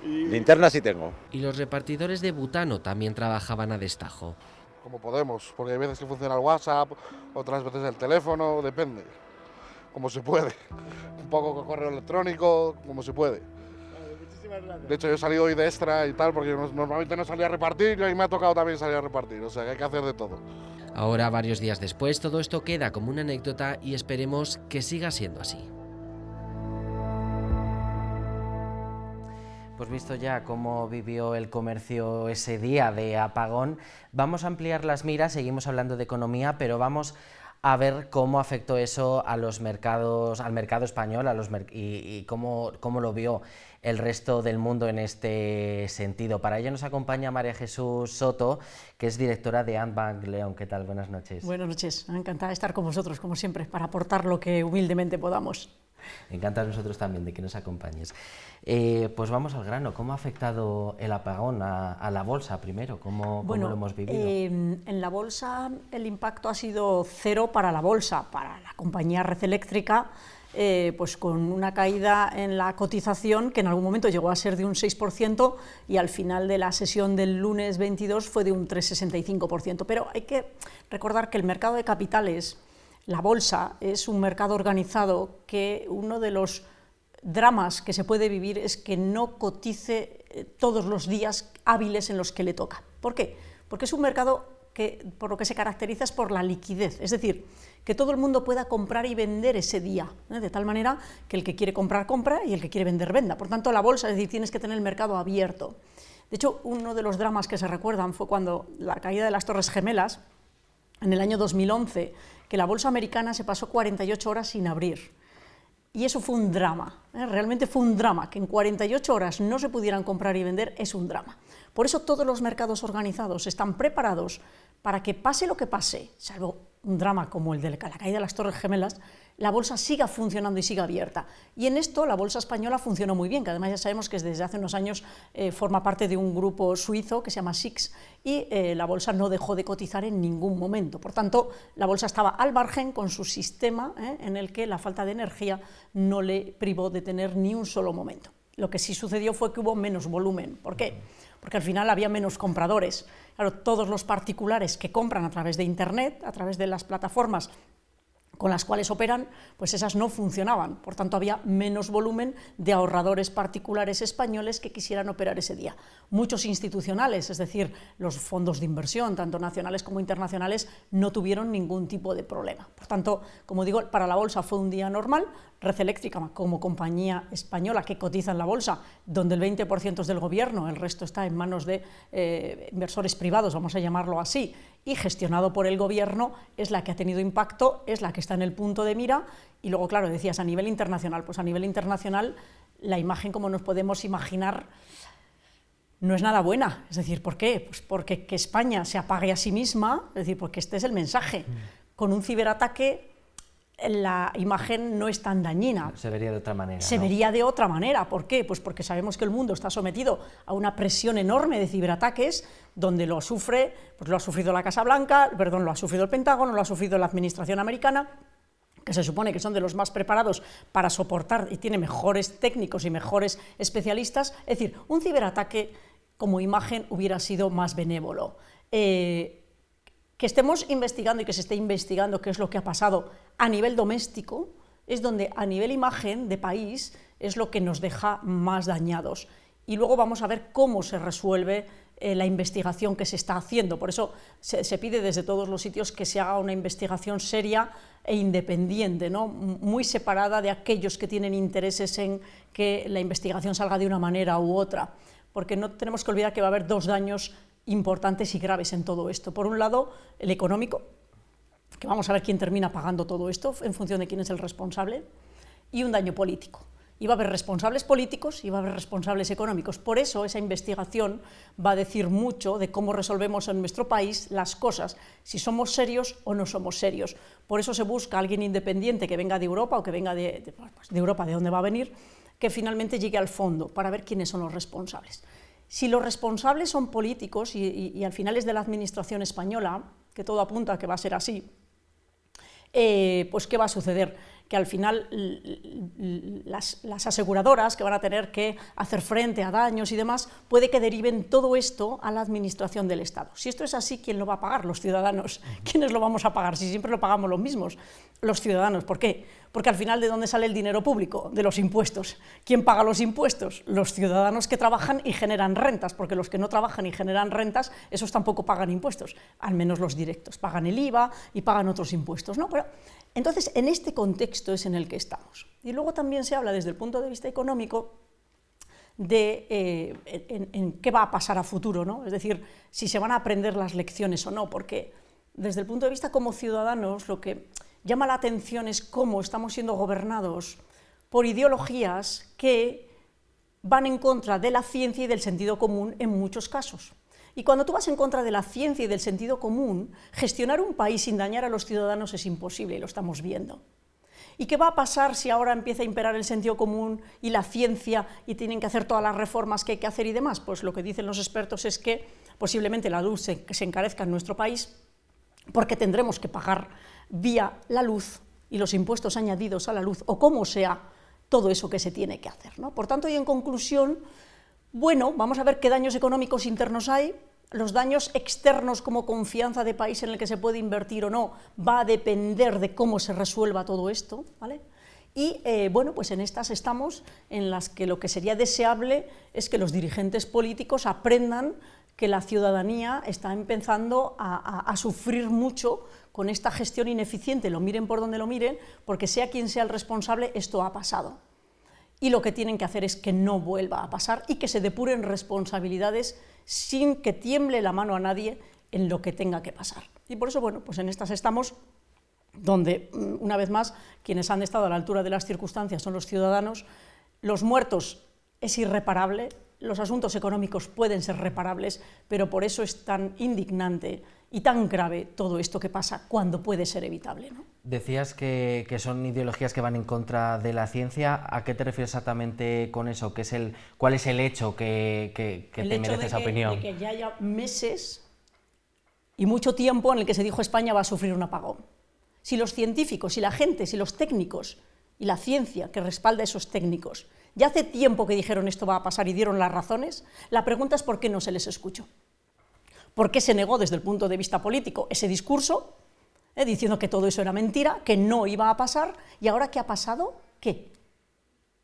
Linternas sí tengo. Y los repartidores de butano también trabajaban a destajo. Como podemos, porque hay veces que funciona el WhatsApp, otras veces el teléfono, depende. Como se puede. Un poco con correo electrónico, como se puede. De hecho, yo he salido hoy de extra y tal, porque normalmente no salía a repartir y me ha tocado también salir a repartir, o sea que hay que hacer de todo. Ahora, varios días después, todo esto queda como una anécdota y esperemos que siga siendo así. Pues visto ya cómo vivió el comercio ese día de apagón, vamos a ampliar las miras, seguimos hablando de economía, pero vamos a ver cómo afectó eso a los mercados, al mercado español y cómo lo vio el resto del mundo en este sentido. Para ello nos acompaña María Jesús Soto, que es directora de Ant Bank León. ¿Qué tal? Buenas noches. Buenas noches, encantada de estar con vosotros, como siempre, para aportar lo que humildemente podamos. Encantados nosotros también de que nos acompañes. Pues vamos al grano. ¿Cómo ha afectado el apagón a la bolsa primero? ¿Cómo lo hemos vivido? En la bolsa el impacto ha sido cero para la bolsa. Para la compañía Red Eléctrica, pues con una caída en la cotización que en algún momento llegó a ser de un 6% y al final de la sesión del lunes 22 fue de un 3,65%. Pero hay que recordar que el mercado de capitales, la bolsa, es un mercado organizado que uno de los dramas que se puede vivir es que no cotice todos los días hábiles en los que le toca. ¿Por qué? Porque es un mercado que por lo que se caracteriza es por la liquidez, es decir, que todo el mundo pueda comprar y vender ese día, de tal manera que el que quiere comprar, compra y el que quiere vender, venda. Por tanto, la bolsa, es decir, tienes que tener el mercado abierto. De hecho, uno de los dramas que se recuerdan fue cuando la caída de las Torres Gemelas, en el año 2011, que la bolsa americana se pasó 48 horas sin abrir. Y eso fue un drama, realmente fue un drama, que en 48 horas no se pudieran comprar y vender es un drama. Por eso todos los mercados organizados están preparados para que pase lo que pase, salvo un drama como el de la caída de las Torres Gemelas, la bolsa siga funcionando y siga abierta. Y en esto la bolsa española funcionó muy bien, que además ya sabemos que desde hace unos años forma parte de un grupo suizo que se llama SIX, y la bolsa no dejó de cotizar en ningún momento. Por tanto, la bolsa estaba al margen con su sistema, en el que la falta de energía no le privó de tener ni un solo momento. Lo que sí sucedió fue que hubo menos volumen. ¿Por qué? Porque al final había menos compradores. Claro, todos los particulares que compran a través de Internet, a través de las plataformas con las cuales operan, pues esas no funcionaban. Por tanto, había menos volumen de ahorradores particulares españoles que quisieran operar ese día. Muchos institucionales, es decir, los fondos de inversión, tanto nacionales como internacionales, no tuvieron ningún tipo de problema. Por tanto, como digo, para la bolsa fue un día normal. Red Eléctrica, como compañía española que cotiza en la bolsa, donde el 20% es del gobierno, el resto está en manos de inversores privados, vamos a llamarlo así, y gestionado por el gobierno, es la que ha tenido impacto, es la que está en el punto de mira. Y luego, claro, decías a nivel internacional, pues a nivel internacional la imagen, como nos podemos imaginar, no es nada buena. Es decir, ¿por qué? Pues porque que España se apague a sí misma, es decir, porque este es el mensaje. Con un ciberataque la imagen no es tan dañina. Se vería de otra manera. Se vería de otra manera. ¿Por qué? Pues porque sabemos que el mundo está sometido a una presión enorme de ciberataques, donde lo sufre, pues lo ha sufrido la Casa Blanca, perdón, lo ha sufrido el Pentágono, lo ha sufrido la administración americana, que se supone que son de los más preparados para soportar y tiene mejores técnicos y mejores especialistas. Es decir, un ciberataque como imagen hubiera sido más benévolo. Que estemos investigando y que se esté investigando qué es lo que ha pasado a nivel doméstico es donde a nivel imagen de país es lo que nos deja más dañados. Y luego vamos a ver cómo se resuelve la investigación que se está haciendo. Por eso se pide desde todos los sitios que se haga una investigación seria e independiente, ¿no? Muy separada de aquellos que tienen intereses en que la investigación salga de una manera u otra, porque no tenemos que olvidar que va a haber dos daños importantes y graves en todo esto. Por un lado, el económico, que vamos a ver quién termina pagando todo esto en función de quién es el responsable, y un daño político. Y va a haber responsables políticos y va a haber responsables económicos. Por eso esa investigación va a decir mucho de cómo resolvemos en nuestro país las cosas, si somos serios o no somos serios. Por eso se busca a alguien independiente que venga de Europa o que venga de Europa, de donde va a venir, que finalmente llegue al fondo para ver quiénes son los responsables. Si los responsables son políticos y al final es de la administración española, que todo apunta a que va a ser así, pues ¿qué va a suceder? Que al final las aseguradoras que van a tener que hacer frente a daños y demás, puede que deriven todo esto a la administración del Estado. Si esto es así, ¿quién lo va a pagar? Los ciudadanos. ¿Quiénes lo vamos a pagar? Si siempre lo pagamos los mismos, los ciudadanos. ¿Por qué? Porque al final, ¿de dónde sale el dinero público? De los impuestos. ¿Quién paga los impuestos? Los ciudadanos que trabajan y generan rentas, porque los que no trabajan y generan rentas, esos tampoco pagan impuestos, al menos los directos. Pagan el IVA y pagan otros impuestos, ¿no? Pero, entonces, en este contexto es en el que estamos. Y luego también se habla desde el punto de vista económico de en qué va a pasar a futuro, ¿no? Es decir, si se van a aprender las lecciones o no, porque desde el punto de vista como ciudadanos lo que llama la atención es cómo estamos siendo gobernados por ideologías que van en contra de la ciencia y del sentido común en muchos casos. Y cuando tú vas en contra de la ciencia y del sentido común, gestionar un país sin dañar a los ciudadanos es imposible, y lo estamos viendo. ¿Y qué va a pasar si ahora empieza a imperar el sentido común y la ciencia y tienen que hacer todas las reformas que hay que hacer y demás? Pues lo que dicen los expertos es que posiblemente la luz se encarezca en nuestro país porque tendremos que pagar vía la luz y los impuestos añadidos a la luz, o como sea todo eso que se tiene que hacer, ¿no? Por tanto, y en conclusión, bueno, vamos a ver qué daños económicos internos hay. Los daños externos como confianza de país en el que se puede invertir o no va a depender de cómo se resuelva todo esto, ¿vale? Y bueno, pues en estas estamos, en las que lo que sería deseable es que los dirigentes políticos aprendan que la ciudadanía está empezando a sufrir mucho con esta gestión ineficiente, lo miren por donde lo miren, porque sea quien sea el responsable, esto ha pasado. Y lo que tienen que hacer es que no vuelva a pasar y que se depuren responsabilidades sin que tiemble la mano a nadie en lo que tenga que pasar. Y por eso, bueno, pues en estas estamos, donde, una vez más, quienes han estado a la altura de las circunstancias son los ciudadanos. Los muertos es irreparable, los asuntos económicos pueden ser reparables, pero por eso es tan indignante y tan grave todo esto que pasa cuando puede ser evitable, ¿no? Decías que son ideologías que van en contra de la ciencia. ¿A qué te refieres exactamente con eso? ¿Cuál es el hecho que te merece esa opinión? De que ya haya meses y mucho tiempo en el que se dijo España va a sufrir un apagón. Si los científicos, si la gente, si los técnicos y la ciencia que respalda a esos técnicos ya hace tiempo que dijeron esto va a pasar y dieron las razones, la pregunta es ¿por qué no se les escuchó? ¿Por qué se negó desde el punto de vista político ese discurso, diciendo que todo eso era mentira, que no iba a pasar, y ahora ¿qué ha pasado? ¿Qué?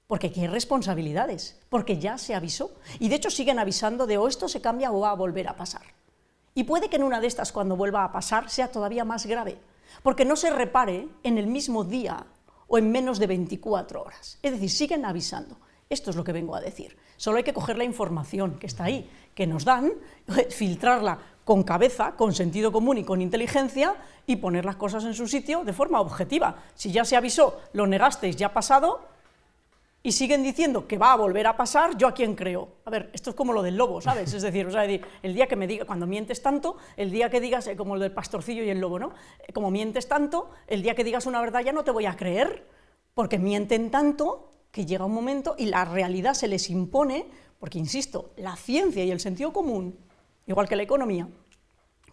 Porque aquí hay responsabilidades, porque ya se avisó, y de hecho siguen avisando de o esto se cambia o va a volver a pasar. Y puede que en una de estas, cuando vuelva a pasar, sea todavía más grave, porque no se repare en el mismo día o en menos de 24 horas. Es decir, siguen avisando. Esto es lo que vengo a decir. Solo hay que coger la información que está ahí, que nos dan, filtrarla con cabeza, con sentido común y con inteligencia y poner las cosas en su sitio de forma objetiva. Si ya se avisó, lo negasteis, ya ha pasado, y siguen diciendo que va a volver a pasar, ¿yo a quién creo? A ver, esto es como lo del lobo, ¿sabes? Es decir, el día que me diga, cuando mientes tanto, el día que digas, como el del pastorcillo y el lobo, ¿no? Como mientes tanto, el día que digas una verdad ya no te voy a creer, porque mienten tanto que llega un momento y la realidad se les impone, porque, insisto, la ciencia y el sentido común, igual que la economía,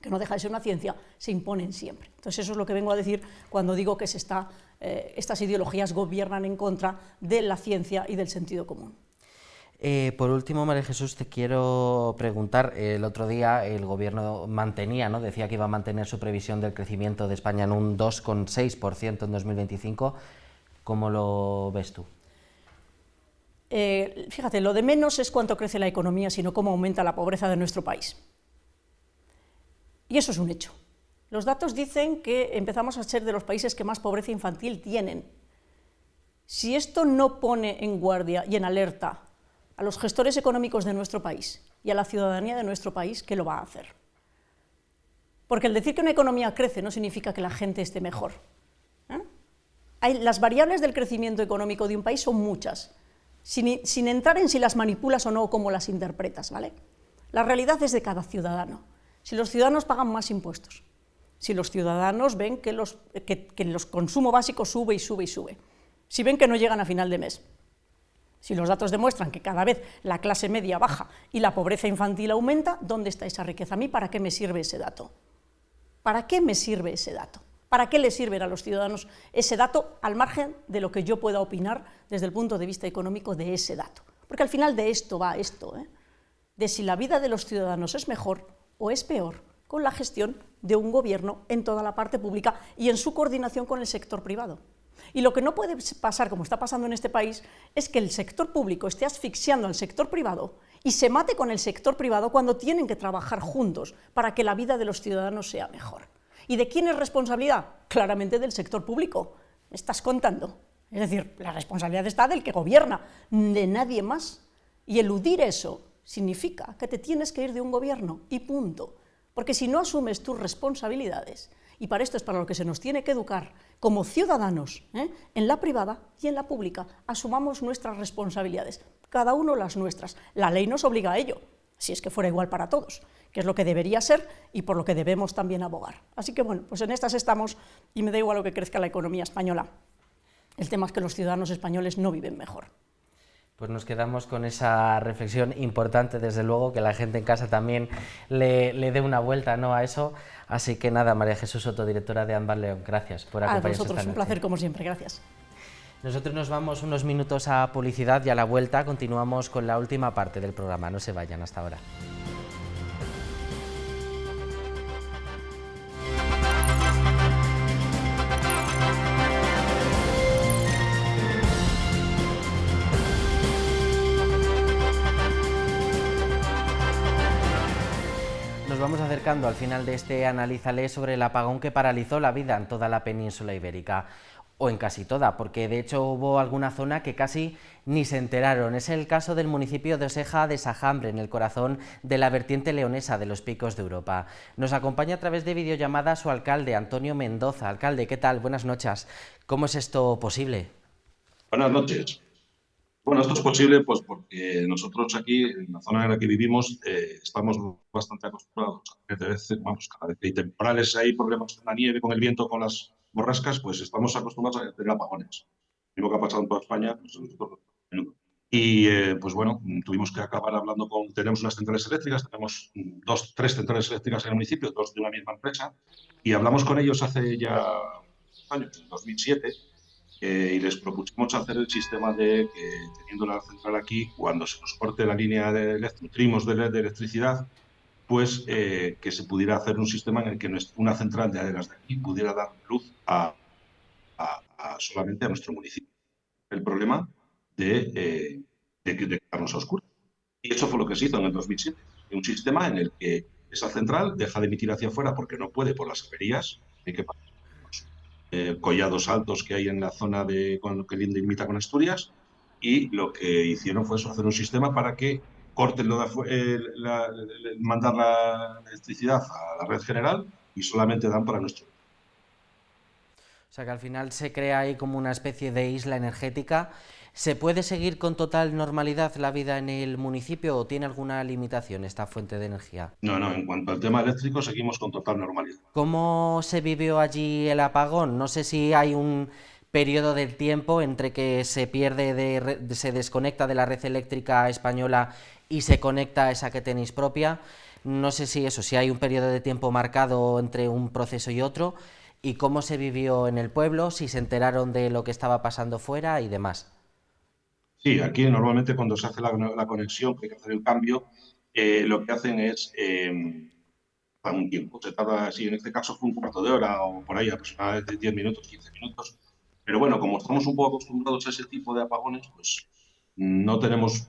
que no deja de ser una ciencia, se imponen siempre. Entonces eso es lo que vengo a decir cuando digo que estas ideologías gobiernan en contra de la ciencia y del sentido común. Por último, María Jesús, te quiero preguntar, el otro día el gobierno decía que iba a mantener su previsión del crecimiento de España en un 2,6% en 2025, ¿cómo lo ves tú? Fíjate, lo de menos es cuánto crece la economía, sino cómo aumenta la pobreza de nuestro país. Y eso es un hecho. Los datos dicen que empezamos a ser de los países que más pobreza infantil tienen. Si esto no pone en guardia y en alerta a los gestores económicos de nuestro país y a la ciudadanía de nuestro país, ¿qué lo va a hacer? Porque el decir que una economía crece no significa que la gente esté mejor. Las variables del crecimiento económico de un país son muchas, sin entrar en si las manipulas o no o cómo las interpretas, ¿vale? La realidad es de cada ciudadano. Si los ciudadanos pagan más impuestos, si los ciudadanos ven que los consumo básico sube y sube y sube, si ven que no llegan a final de mes, si los datos demuestran que cada vez la clase media baja y la pobreza infantil aumenta, ¿dónde está esa riqueza? ¿A mí para qué me sirve ese dato? ¿Para qué me sirve ese dato? ¿Para qué le sirve a los ciudadanos ese dato al margen de lo que yo pueda opinar desde el punto de vista económico de ese dato? Porque al final de esto va esto, de si la vida de los ciudadanos es mejor o es peor con la gestión de un gobierno en toda la parte pública y en su coordinación con el sector privado. Y lo que no puede pasar, como está pasando en este país, es que el sector público esté asfixiando al sector privado y se mate con el sector privado cuando tienen que trabajar juntos para que la vida de los ciudadanos sea mejor. ¿Y de quién es responsabilidad? Claramente del sector público. ¿Me estás contando? Es decir, la responsabilidad está del que gobierna, de nadie más. Y eludir eso significa que te tienes que ir de un gobierno y punto. Porque si no asumes tus responsabilidades, y para esto es para lo que se nos tiene que educar como ciudadanos, en la privada y en la pública, asumamos nuestras responsabilidades, cada uno las nuestras. La ley nos obliga a ello, si es que fuera igual para todos, que es lo que debería ser y por lo que debemos también abogar. Así que bueno, pues en estas estamos y me da igual lo que crezca la economía española. El tema es que los ciudadanos españoles no viven mejor. Pues nos quedamos con esa reflexión importante, desde luego, que la gente en casa también le dé una vuelta, ¿no?, a eso. Así que nada, María Jesús Soto, directora de ANBAL León, gracias por acompañarnos. A vosotros, un placer como siempre, gracias. Nosotros nos vamos unos minutos a publicidad y a la vuelta continuamos con la última parte del programa. No se vayan, hasta ahora. Nos vamos acercando al final de este Analízale sobre el apagón que paralizó la vida en toda la península ibérica, o en casi toda, porque de hecho hubo alguna zona que casi ni se enteraron. Es el caso del municipio de Oseja de Sajambre, en el corazón de la vertiente leonesa de los Picos de Europa. Nos acompaña a través de videollamada su alcalde, Antonio Mendoza. Alcalde, ¿qué tal? Buenas noches. ¿Cómo es esto posible? Buenas noches. Bueno, esto es posible pues porque nosotros aquí, en la zona en la que vivimos, estamos bastante acostumbrados a que cada vez que hay temporales, hay problemas con la nieve, con el viento, con las borrascas, pues estamos acostumbrados a tener apagones. Lo mismo que ha pasado en toda España, pues nosotros y pues bueno, tuvimos que acabar hablando tenemos unas centrales eléctricas, tenemos 3 centrales eléctricas en el municipio, 2 de una misma empresa, y hablamos con ellos hace ya años, en 2007, y les propusimos hacer el sistema de que, teniendo la central aquí, cuando se nos corte la línea de nutrimos de electricidad, pues que se pudiera hacer un sistema en el que una central de las de aquí pudiera dar luz solamente a nuestro municipio. El problema de quedarnos a oscuras. Y eso fue lo que se hizo en el 2007. Un sistema en el que esa central deja de emitir hacia afuera porque no puede por las averías, hay que pasar collados altos que hay en la zona que limita con Asturias, y lo que hicieron fue hacer un sistema para que corten mandar la electricidad a la red general y solamente dan para nuestro. O sea que al final se crea ahí como una especie de isla energética. ¿Se puede seguir con total normalidad la vida en el municipio o tiene alguna limitación esta fuente de energía? No, en cuanto al tema eléctrico seguimos con total normalidad. ¿Cómo se vivió allí el apagón? No sé si hay un periodo del tiempo entre que se se desconecta de la red eléctrica española y se conecta a esa que tenéis propia. No sé si hay un periodo de tiempo marcado entre un proceso y otro, y cómo se vivió en el pueblo, si se enteraron de lo que estaba pasando fuera y demás. Sí, aquí normalmente cuando se hace la conexión, que hay que hacer el cambio, lo que hacen es para un tiempo. Se tarda, en este caso fue un cuarto de hora o por ahí, aproximadamente 10 minutos, 15 minutos. Pero bueno, como estamos un poco acostumbrados a ese tipo de apagones, pues no tenemos,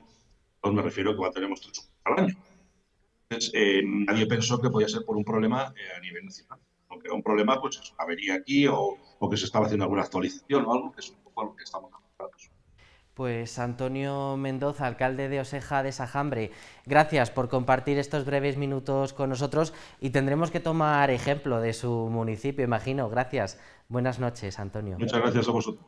me refiero que tenemos 3 al año. Entonces, nadie pensó que podía ser por un problema a nivel nacional. Aunque era un problema, pues eso, avería aquí o que se estaba haciendo alguna actualización o algo, que es un poco a lo que estamos acostumbrados. Pues Antonio Mendoza, alcalde de Oseja de Sajambre, gracias por compartir estos breves minutos con nosotros y tendremos que tomar ejemplo de su municipio, imagino. Gracias. Buenas noches, Antonio. Muchas gracias a vosotros.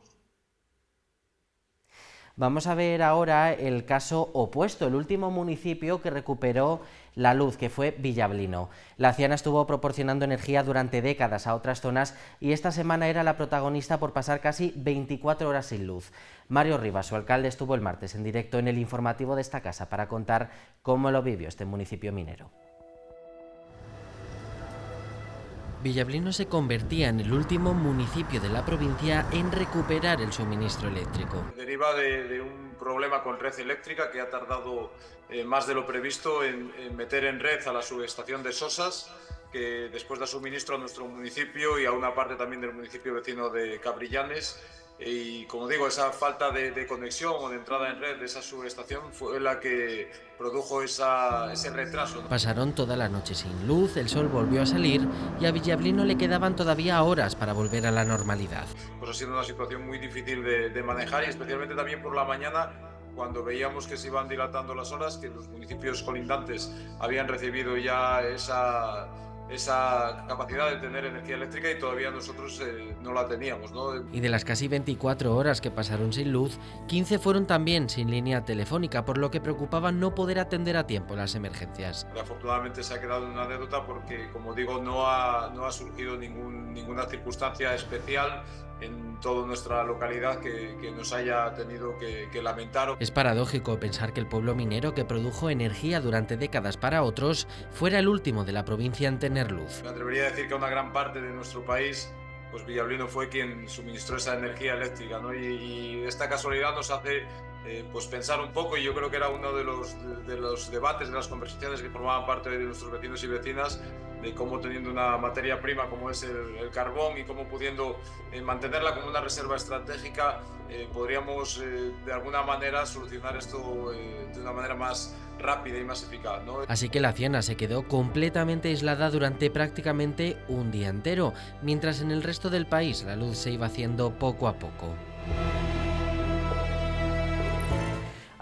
Vamos a ver ahora el caso opuesto, el último municipio que recuperó la luz, que fue Villablino. La anciana estuvo proporcionando energía durante décadas a otras zonas y esta semana era la protagonista por pasar casi 24 horas sin luz. Mario Rivas, su alcalde, estuvo el martes en directo en el informativo de esta casa para contar cómo lo vivió este municipio minero. Villablino se convertía en el último municipio de la provincia en recuperar el suministro eléctrico. Deriva de un problema con red eléctrica que ha tardado más de lo previsto en meter en red a la subestación de Sosas, que después da suministro a nuestro municipio y a una parte también del municipio vecino de Cabrillanes. Y como digo, esa falta de conexión o de entrada en red de esa subestación fue la que produjo ese retraso. Pasaron toda la noche sin luz, el sol volvió a salir y a Villablino le quedaban todavía horas para volver a la normalidad. Pues ha sido una situación muy difícil de manejar y especialmente también por la mañana, cuando veíamos que se iban dilatando las horas, que los municipios colindantes habían recibido ya esa capacidad de tener energía eléctrica y todavía nosotros no la teníamos, ¿no? Y de las casi 24 horas que pasaron sin luz, 15 fueron también sin línea telefónica, por lo que preocupaba no poder atender a tiempo las emergencias. Afortunadamente se ha quedado una anécdota porque, como digo, no ha surgido ninguna circunstancia especial en toda nuestra localidad que nos haya tenido que lamentar. Es paradójico pensar que el pueblo minero que produjo energía durante décadas para otros fuera el último de la provincia en tener luz. Me atrevería a decir que a una gran parte de nuestro país, pues Villablino fue quien suministró esa energía eléctrica, ¿no? Y esta casualidad nos hace pues pensar un poco, y yo creo que era uno de los debates, de las conversaciones que formaban parte de nuestros vecinos y vecinas, de cómo teniendo una materia prima como es el carbón y cómo pudiendo mantenerla como una reserva estratégica, podríamos de alguna manera solucionar esto de una manera más rápida y más eficaz, ¿no? Así que la Ciana se quedó completamente aislada durante prácticamente un día entero, mientras en el resto del país la luz se iba haciendo poco a poco.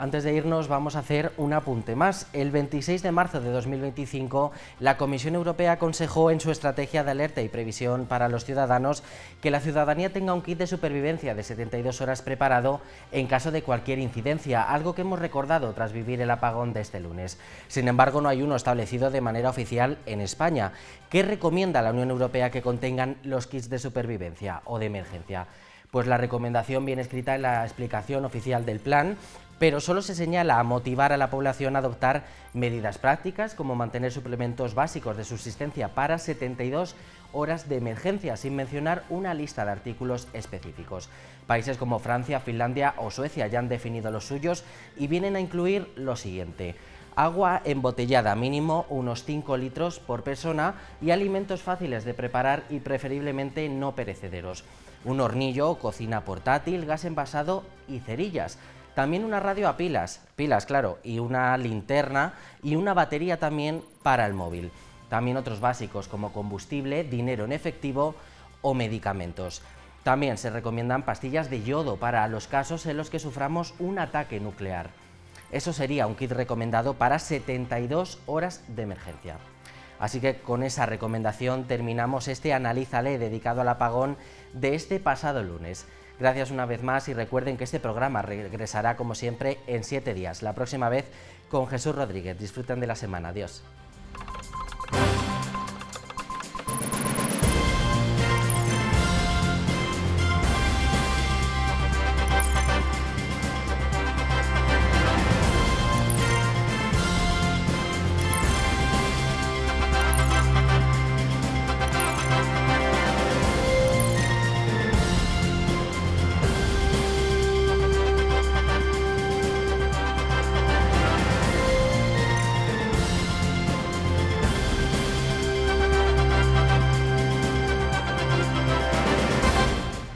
Antes de irnos vamos a hacer un apunte más. El 26 de marzo de 2025 la Comisión Europea aconsejó en su estrategia de alerta y previsión para los ciudadanos que la ciudadanía tenga un kit de supervivencia de 72 horas preparado en caso de cualquier incidencia, algo que hemos recordado tras vivir el apagón de este lunes. Sin embargo, no hay uno establecido de manera oficial en España. ¿Qué recomienda la Unión Europea que contengan los kits de supervivencia o de emergencia? Pues la recomendación viene escrita en la explicación oficial del plan, pero solo se señala a motivar a la población a adoptar medidas prácticas como mantener suplementos básicos de subsistencia para 72 horas de emergencia, sin mencionar una lista de artículos específicos. Países como Francia, Finlandia o Suecia ya han definido los suyos y vienen a incluir lo siguiente: agua embotellada, mínimo unos 5 litros por persona, y alimentos fáciles de preparar y preferiblemente no perecederos. Un hornillo o cocina portátil, gas envasado y cerillas. También una radio a pilas, claro, y una linterna y una batería también para el móvil. También otros básicos como combustible, dinero en efectivo o medicamentos. También se recomiendan pastillas de yodo para los casos en los que suframos un ataque nuclear. Eso sería un kit recomendado para 72 horas de emergencia. Así que con esa recomendación terminamos este Analízale dedicado al apagón de este pasado lunes. Gracias una vez más y recuerden que este programa regresará como siempre en 7 días, la próxima vez con Jesús Rodríguez. Disfruten de la semana. Adiós.